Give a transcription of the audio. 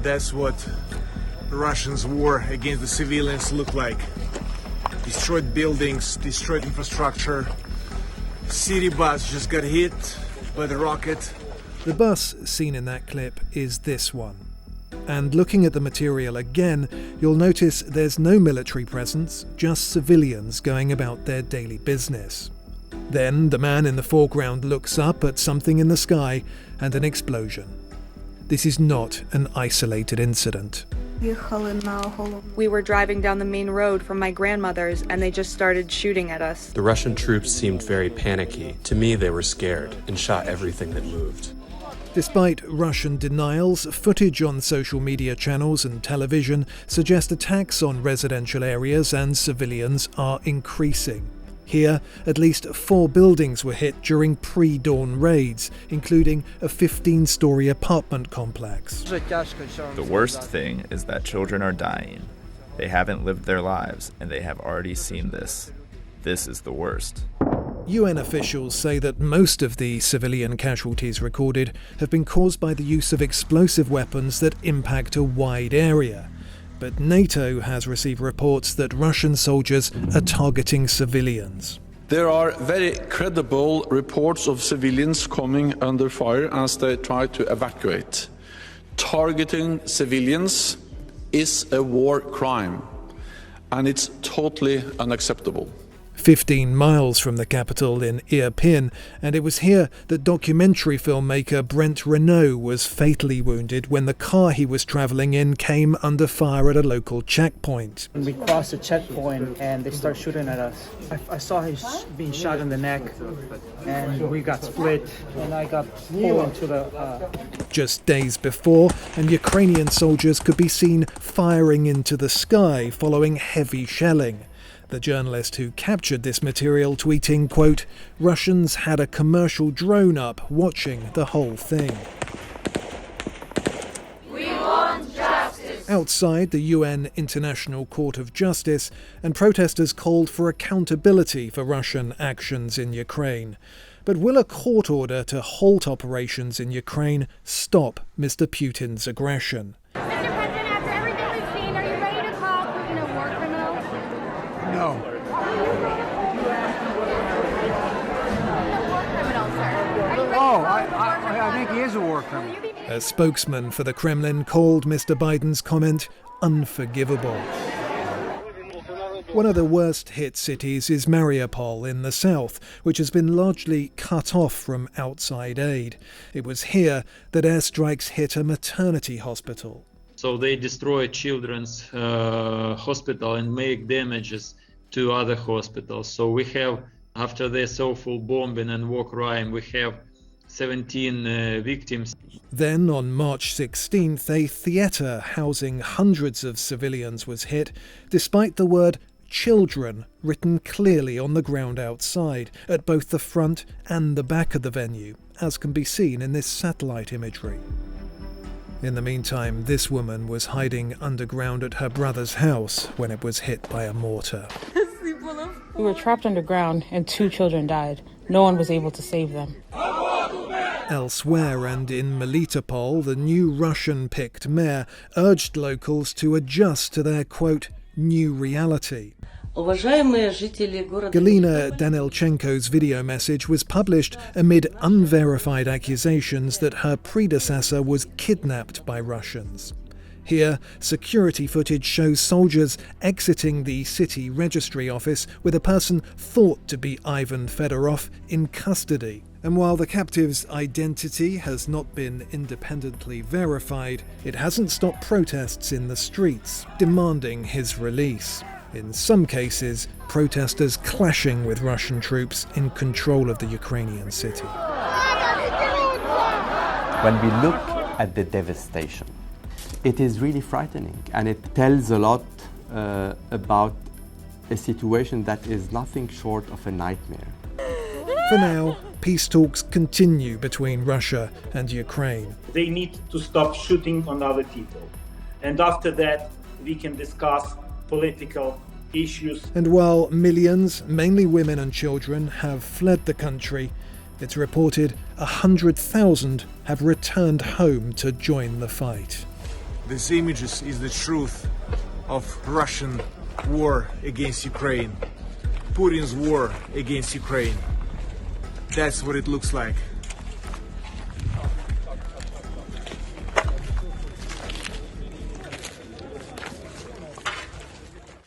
That's what Russians' war against the civilians look like. Destroyed buildings, destroyed infrastructure. City bus just got hit by the rocket. The bus seen in that clip is this one. And looking at the material again, you'll notice there's no military presence, just civilians going about their daily business. Then the man in the foreground looks up at something in the sky and an explosion. This is not an isolated incident. We were driving down the main road from my grandmother's and they just started shooting at us. The Russian troops seemed very panicky. To me, they were scared and shot everything that moved. Despite Russian denials, footage on social media channels and television suggest attacks on residential areas and civilians are increasing. Here, at least 4 buildings were hit during pre-dawn raids, including a 15-story apartment complex. The worst thing is that children are dying. They haven't lived their lives, and they have already seen this. This is the worst. UN officials say that most of the civilian casualties recorded have been caused by the use of explosive weapons that impact a wide area. But NATO has received reports that Russian soldiers are targeting civilians. There are very credible reports of civilians coming under fire as they try to evacuate. Targeting civilians is a war crime, and it's totally unacceptable. 15 miles from the capital in Irpin, and it was here that documentary filmmaker Brent Renault was fatally wounded when the car he was travelling in came under fire at a local checkpoint. We crossed the checkpoint and they start shooting at us. I saw him being shot in the neck and we got split and I got pulled into the... Just days before, and Ukrainian soldiers could be seen firing into the sky following heavy shelling. The journalist who captured this material tweeting, quote, "Russians had a commercial drone up watching the whole thing." We want justice. Outside the UN International Court of Justice, and protesters called for accountability for Russian actions in Ukraine. But will a court order to halt operations in Ukraine stop Mr. Putin's aggression? Mr. President, after everything we've seen, are you ready to call Putin a war criminal? No. I think he is a war criminal. A spokesman for the Kremlin called Mr. Biden's comment unforgivable. One of the worst-hit cities is Mariupol in the south, which has been largely cut off from outside aid. It was here that airstrikes hit a maternity hospital. So they destroy children's hospital and make damages to other hospitals. So we have, after this awful bombing and war crime, we have 17 victims. Then on March 16th, a theatre housing hundreds of civilians was hit, despite the word children written clearly on the ground outside, at both the front and the back of the venue, as can be seen in this satellite imagery. In the meantime, this woman was hiding underground at her brother's house when it was hit by a mortar. We were trapped underground and 2 children died. No one was able to save them. Elsewhere and in Melitopol, the new Russian-picked mayor urged locals to adjust to their, quote, new reality. Galina Danilchenko's video message was published amid unverified accusations that her predecessor was kidnapped by Russians. Here, security footage shows soldiers exiting the city registry office with a person thought to be Ivan Fedorov in custody. And while the captive's identity has not been independently verified, it hasn't stopped protests in the streets demanding his release. In some cases, protesters clashing with Russian troops in control of the Ukrainian city. When we look at the devastation, it is really frightening, and it tells a lot about a situation that is nothing short of a nightmare. For now, peace talks continue between Russia and Ukraine. They need to stop shooting on other people. And after that, we can discuss political issues. And while millions, mainly women and children, have fled the country, it's reported 100,000 have returned home to join the fight. These images is the truth of Russian war against Ukraine, Putin's war against Ukraine. That's what it looks like.